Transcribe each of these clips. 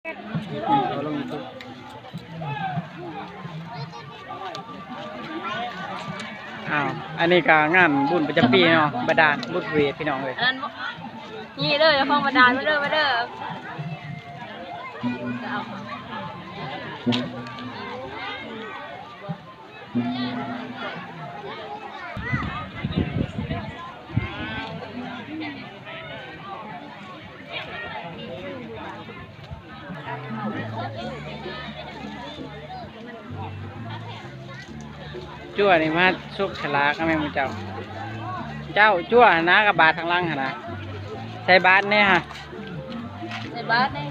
เอาลงยูทูบอ้าวอันนี้ก็งานบุญประจำปีเนาะบาดาลบุญเวทพี่น้องเลยอันนั้นนี่เด้อห้องบาดาลมาเด้อมาเด้อจั่วนี่มาสุกฉลากนะแม่เจ้าจั่วนะกับบาททางล่างนะใส่บาทเนี่ยฮะในบ้านนี่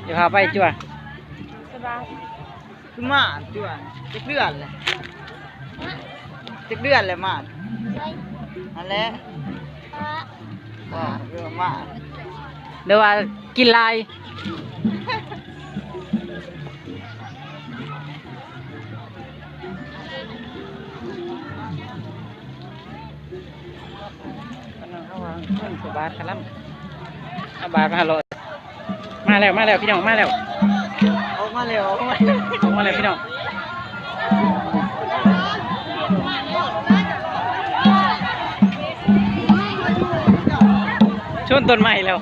เดี๋ยวพาไปจั่วสบายคือมาจั่วจักเดือนเลยจักเดือนเลยมาอันแหละเรื่องมา เดี๋ยวว่ากินลายบาทคลัมบาท500มาแล้วพี่น้องมาแล้วออกมาเร็วออกมาแล้วพี่น้องชนต้นไม้แล้ว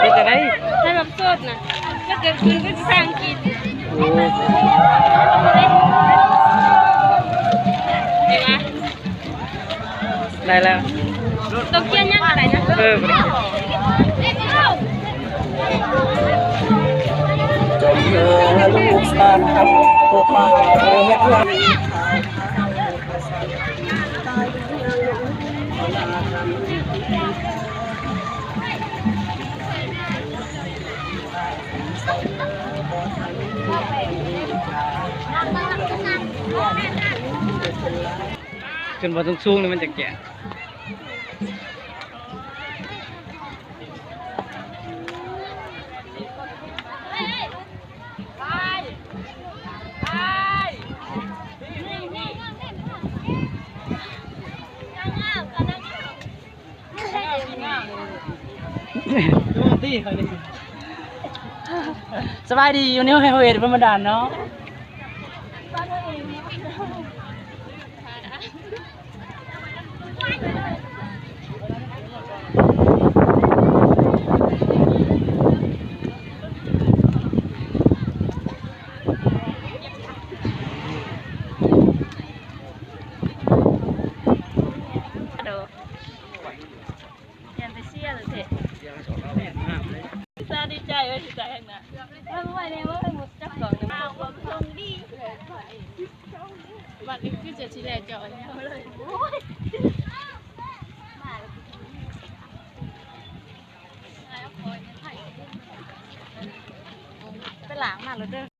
เป็นจะได้ให้แบบสดนะถ้าเกิดกินก็จะสร้างกินได้แล้วต้องเกี่ยนยังอะไรนะขึ้นมาสูงๆนี่มันจะแก่สบายดีอยู่นี่ให้เวทธรรมดาเนาะดีใจไว้ดีใจข้างหน้าแล้วเมื่อวานเนี่ยว่าเป็นมุดจับสองมาความทรงดีบัดนี้คือจะชี้แจงเจาะเนี่ยเลยไปหลังมาแล้วเด้อ